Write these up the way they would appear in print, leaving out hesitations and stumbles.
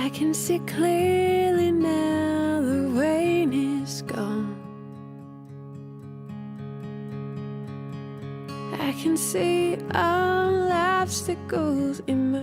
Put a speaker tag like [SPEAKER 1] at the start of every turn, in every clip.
[SPEAKER 1] I can see clearly now, the rain is gone. I can see all obstacles in my...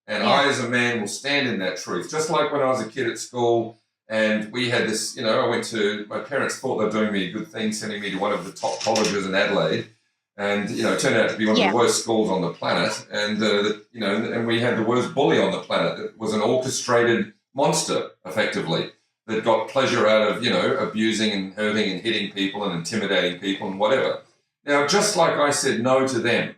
[SPEAKER 2] And I, as a man, will stand in that truth. Just like when I was a kid at school and we had this, my parents thought they were doing me a good thing, sending me to one of the top colleges in Adelaide. And, it turned out to be one of the worst schools on the planet. And, and we had the worst bully on the planet. It was an orchestrated monster, effectively, that got pleasure out of, abusing and hurting and hitting people and intimidating people and whatever. Now, just like I said no to them,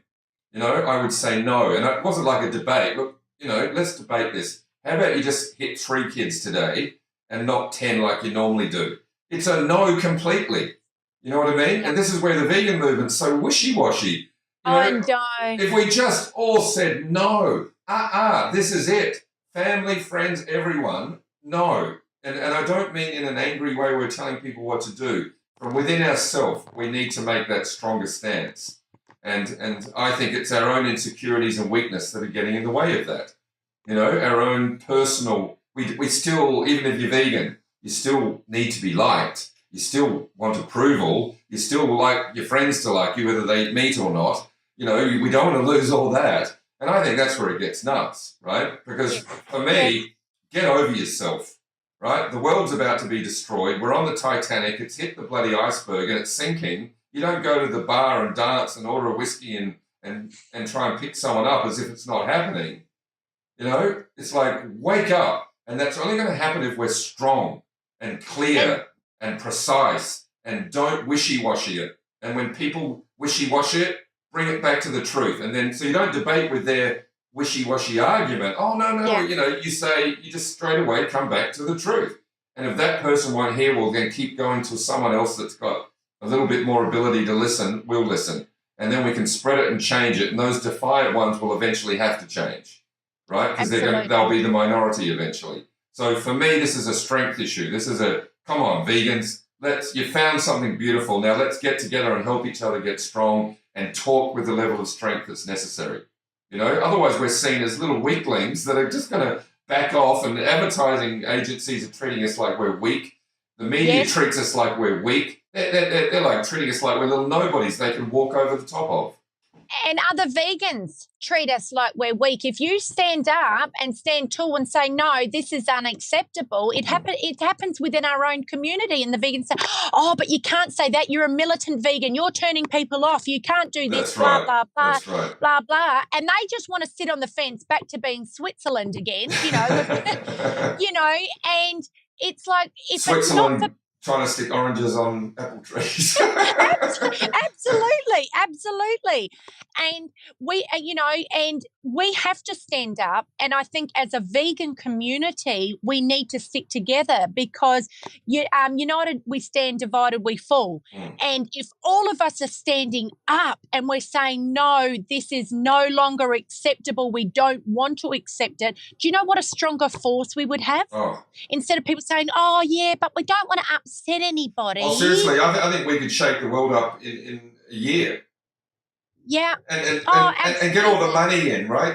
[SPEAKER 2] I would say no. And it wasn't like a debate. Look, let's debate this. How about you just hit 3 kids today and not 10 like you normally do? It's a no completely. You know what I mean? And this is where the vegan movement's so wishy-washy. If we just all said no, this is it. Family, friends, everyone, no. And I don't mean in an angry way we're telling people what to do. From within ourselves, we need to make that stronger stance. And I think it's our own insecurities and weakness that are getting in the way of that. Our own personal, we still, even if you're vegan, you still need to be liked. You still want approval. You still like your friends to like you, whether they eat meat or not. We don't want to lose all that. And I think that's where it gets nuts, right? Because for me, get over yourself, right? The world's about to be destroyed. We're on the Titanic. It's hit the bloody iceberg and it's sinking. You don't go to the bar and dance and order a whiskey and try and pick someone up as if it's not happening. It's like, wake up. And that's only going to happen if we're strong and clear and precise and don't wishy-washy it. And when people wishy-washy it, bring it back to the truth. And then, so you don't debate with their wishy-washy argument. Oh, no, you just straight away come back to the truth. And if that person won't hear, well, then keep going to someone else that's got a little bit more ability to listen, will listen. And then we can spread it and change it. And those defiant ones will eventually have to change, right? Because they'll be the minority eventually. So for me, this is a strength issue. This is come on, vegans, you found something beautiful. Now let's get together and help each other get strong and talk with the level of strength that's necessary. Otherwise we're seen as little weaklings that are just going to back off, and advertising agencies are treating us like we're weak. The media treats us like we're weak. They're like treating us like we're little nobodies they can walk over the top of.
[SPEAKER 3] And other vegans treat us like we're weak. If you stand up and stand tall and say, no, this is unacceptable, it happens within our own community. And the vegans say, oh, but you can't say that. You're a militant vegan. You're turning people off. You can't do this, blah, blah, blah, blah, blah. And they just want to sit on the fence back to being Switzerland again, and it's like, if
[SPEAKER 2] Switzerland.
[SPEAKER 3] it's not for
[SPEAKER 2] trying to stick oranges on apple trees.
[SPEAKER 3] Absolutely. And we have to stand up. And I think as a vegan community, we need to stick together because united we stand, divided we fall. And if all of us are standing up and we're saying, no, this is no longer acceptable, we don't want to accept it, do you know what a stronger force we would have? Instead of people saying, oh, yeah, but we don't want to upset anybody.
[SPEAKER 2] Oh, seriously, I think we could shake the world up in a year.
[SPEAKER 3] Yeah.
[SPEAKER 2] And get all the money in, right?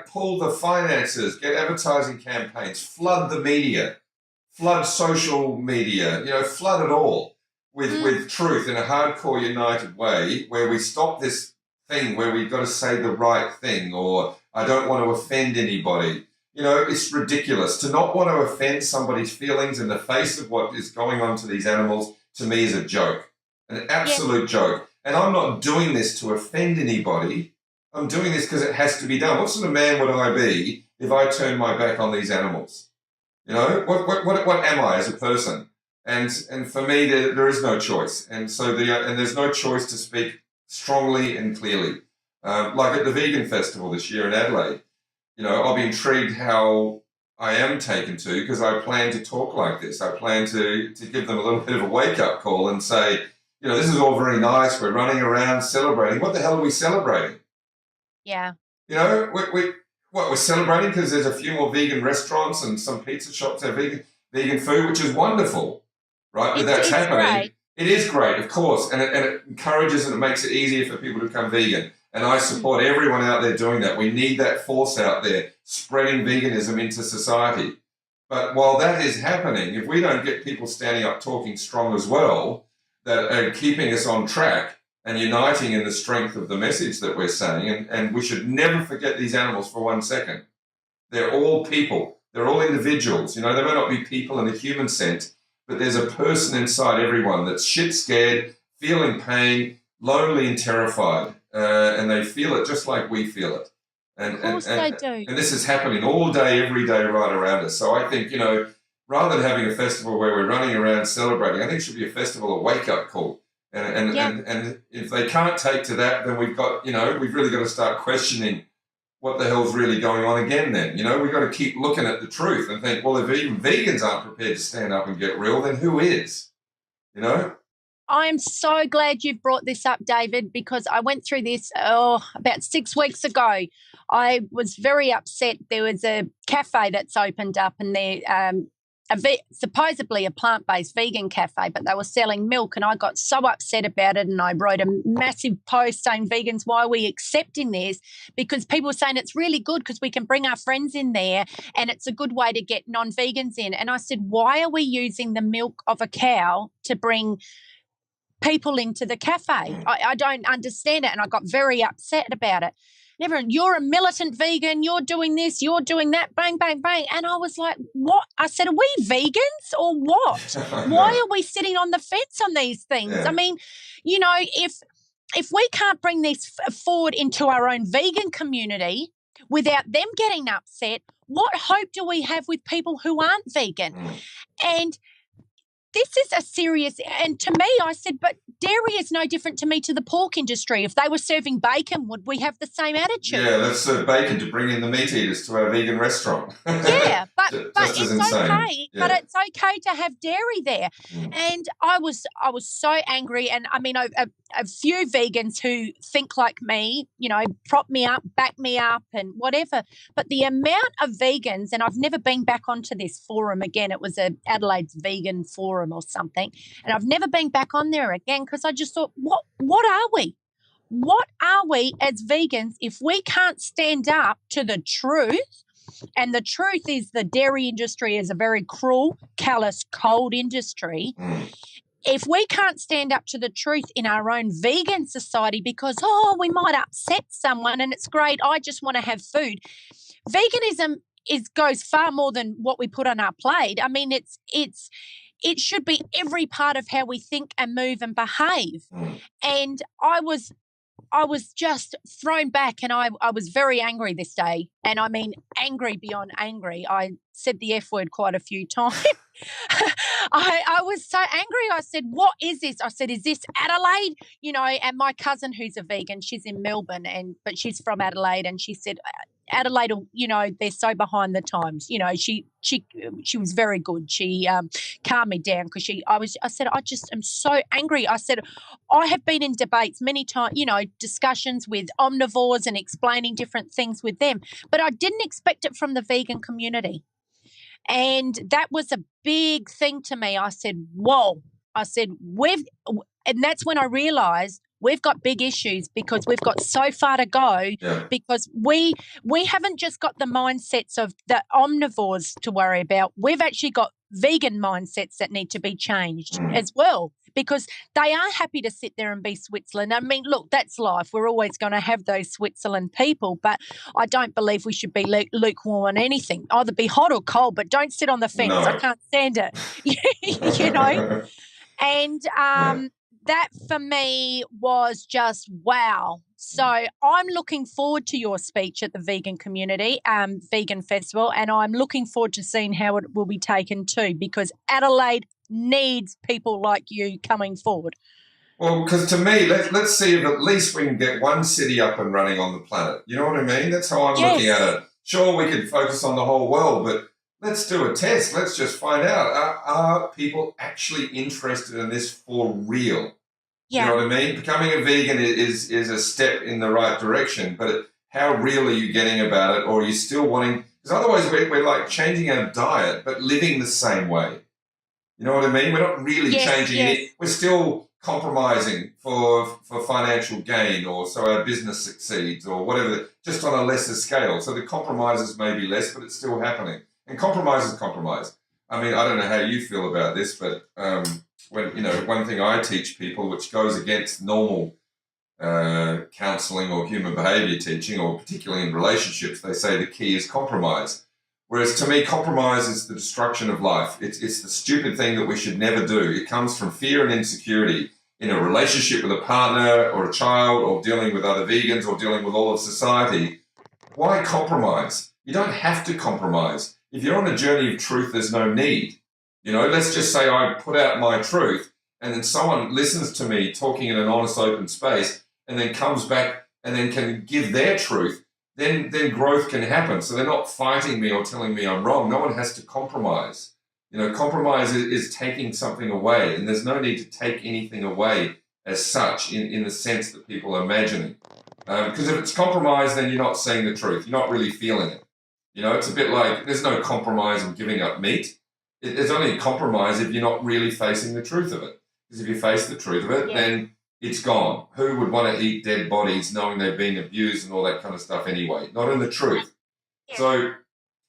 [SPEAKER 2] Pull the finances, get advertising campaigns, flood the media, flood social media, flood it all with truth in a hardcore united way where we stop this thing where we've got to say the right thing or I don't want to offend anybody. It's ridiculous. To not want to offend somebody's feelings in the face of what is going on to these animals, to me, is a joke, an absolute joke. And I'm not doing this to offend anybody. I'm doing this because it has to be done. What sort of man would I be if I turned my back on these animals? What am I as a person? And for me, there is no choice. And so there's no choice to speak strongly and clearly. Like at the Vegan Festival this year in Adelaide, I'll be intrigued how I am taken to because I plan to talk like this. I plan to give them a little bit of a wake-up call and say, this is all very nice. We're running around celebrating. What the hell are we celebrating?
[SPEAKER 3] Yeah.
[SPEAKER 2] We're celebrating because there's a few more vegan restaurants and some pizza shops have vegan food, which is wonderful, right? But that's happening. Great. It is great, of course, and it encourages and it makes it easier for people to become vegan. And I support everyone out there doing that. We need that force out there, spreading veganism into society. But while that is happening, if we don't get people standing up talking strong as well, that are keeping us on track and uniting in the strength of the message that we're saying, and we should never forget these animals for 1 second. They're all people. They're all individuals. You know, they may not be people in a human sense, but there's a person inside everyone that's shit scared, feeling pain, lonely and terrified, and they feel it just like we feel it. And,
[SPEAKER 3] Of course they do.
[SPEAKER 2] and this is happening all day, every day, right around us. So I think, you know, rather than having a festival where we're running around celebrating, I think it should be a festival, a wake-up call. And if they can't take to that, then we've got, you know, we've really got to start questioning what the hell's really going on again then. You know, we've got to keep looking at the truth and think, well, if even vegans aren't prepared to stand up and get real, then who is? You know?
[SPEAKER 3] I'm so glad you've brought this up, David, because I went through this about 6 weeks ago. I was very upset. There was a cafe that's opened up, and they're supposedly a plant-based vegan cafe, but they were selling milk, and I got so upset about it, and I wrote a massive post saying, vegans, why are we accepting this? Because people were saying it's really good because we can bring our friends in there and it's a good way to get non-vegans in. And I said, why are we using the milk of a cow to bring people into the cafe? I don't understand it, and I got very upset about it. And everyone, you're a militant vegan, you're doing this, you're doing that, bang, bang, bang. And I was like, what? I said, are we vegans or what? Why are we sitting on the fence on these things?
[SPEAKER 2] Yeah.
[SPEAKER 3] I mean, you know, if we can't bring this forward into our own vegan community without them getting upset, what hope do we have with people who aren't vegan? And this is a serious, and to me, I said, but dairy is no different to me to the pork industry. If they were serving bacon, would we have the same attitude?
[SPEAKER 2] Yeah, let's serve bacon to bring in the meat eaters to our vegan restaurant.
[SPEAKER 3] Yeah, but
[SPEAKER 2] Just
[SPEAKER 3] it's
[SPEAKER 2] as insane.
[SPEAKER 3] okay.
[SPEAKER 2] Yeah.
[SPEAKER 3] But it's okay to have dairy there. And I was so angry. And I mean, a few vegans who think like me, you know, prop me up, back me up, and whatever. But the amount of vegans, and I've never been back onto this forum again. It was a Adelaide's vegan forum or something, and I've never been back on there again because I just thought, what are we? What are we as vegans if we can't stand up to the truth? And the truth is the dairy industry is a very cruel, callous, cold industry. If we can't stand up to the truth in our own vegan society because, we might upset someone and it's great, I just want to have food. Veganism goes far more than what we put on our plate. I mean, it should be every part of how we think and move and behave. And I was just thrown back, and I was very angry this day. And I mean, angry beyond angry. I said the F word quite a few times. I was so angry. I said, what is this? I said, is this Adelaide? You know, and my cousin who's a vegan, she's in Melbourne, but she's from Adelaide, and she said, Adelaide, you know, they're so behind the times. You know, she was very good. She calmed me down because I said, I just am so angry. I said, I have been in debates many times, you know, discussions with omnivores and explaining different things with them, but I didn't expect it from the vegan community. And that was a big thing to me. I said, whoa. I said, and that's when I realized we've got big issues because we've got so far to go because we haven't just got the mindsets of the omnivores to worry about. We've actually got vegan mindsets that need to be changed as well because they are happy to sit there and be Switzerland. I mean, look, that's life. We're always going to have those Switzerland people, but I don't believe we should be lukewarm on anything. Either be hot or cold, but don't sit on the fence.
[SPEAKER 2] No.
[SPEAKER 3] I can't stand it, you know. And that for me was just wow. So I'm looking forward to your speech at the vegan community, vegan festival, and I'm looking forward to seeing how it will be taken too, because Adelaide needs people like you coming forward.
[SPEAKER 2] Well, because to me, let's see if at least we can get one city up and running on the planet. You know what I mean? That's how I'm looking at it. Sure, we could focus on the whole world, but let's do a test. Let's just find out, are people actually interested in this for real?
[SPEAKER 3] Yeah.
[SPEAKER 2] You know what I mean? Becoming a vegan is a step in the right direction, but how real are you getting about it? Or are you still wanting, because otherwise we're like changing our diet, but living the same way. You know what I mean? We're not really changing it. We're still compromising for financial gain, or so our business succeeds, or whatever, just on a lesser scale. So the compromises may be less, but it's still happening. And compromise is compromise. I mean, I don't know how you feel about this, but when one thing I teach people, which goes against normal counseling or human behavior teaching, or particularly in relationships, they say the key is compromise. Whereas to me, compromise is the destruction of life. It's the stupid thing that we should never do. It comes from fear and insecurity in a relationship with a partner or a child, or dealing with other vegans, or dealing with all of society. Why compromise? You don't have to compromise. If you're on a journey of truth, there's no need. Let's just say I put out my truth, and then someone listens to me talking in an honest, open space, and then comes back and then can give their truth. Then growth can happen. So they're not fighting me or telling me I'm wrong. No one has to compromise. Compromise is taking something away, and there's no need to take anything away as such in the sense that people are imagining. Because if it's compromise, then you're not saying the truth. You're not really feeling it. It's a bit like there's no compromise in giving up meat. There's only a compromise if you're not really facing the truth of it. Because if you face the truth of it, then it's gone. Who would want to eat dead bodies knowing they've been abused and all that kind of stuff anyway? Not in the truth. Yeah. So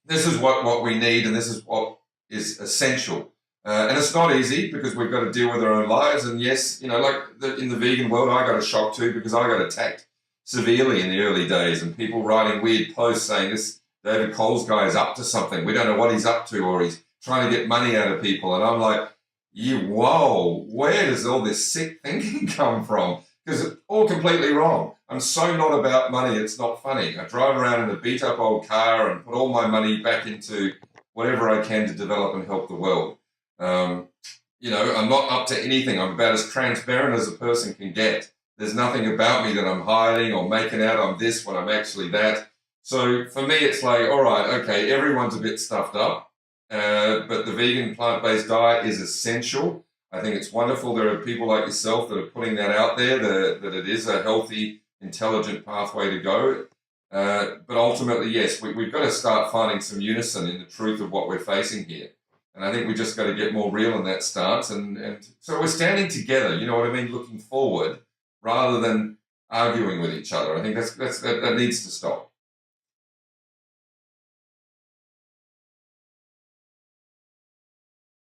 [SPEAKER 2] this is what we need, and this is what is essential. And it's not easy, because we've got to deal with our own lives. And yes, in the vegan world, I got a shock too, because I got attacked severely in the early days, and people writing weird posts saying this David Coles guy is up to something. We don't know what he's up to, or he's trying to get money out of people. And I'm like, whoa, where does all this sick thinking come from? Because it's all completely wrong. I'm so not about money, it's not funny. I drive around in a beat-up old car and put all my money back into whatever I can to develop and help the world. I'm not up to anything. I'm about as transparent as a person can get. There's nothing about me that I'm hiding or making out I'm this when I'm actually that. So for me, it's like, all right, okay, everyone's a bit stuffed up. But the vegan plant-based diet is essential. I think it's wonderful there are people like yourself that are putting that out there, that it is a healthy, intelligent pathway to go. But ultimately, yes, we've got to start finding some unison in the truth of what we're facing here. And I think we just got to get more real in that stance. And so we're standing together, you know what I mean, looking forward rather than arguing with each other. I think that needs to stop.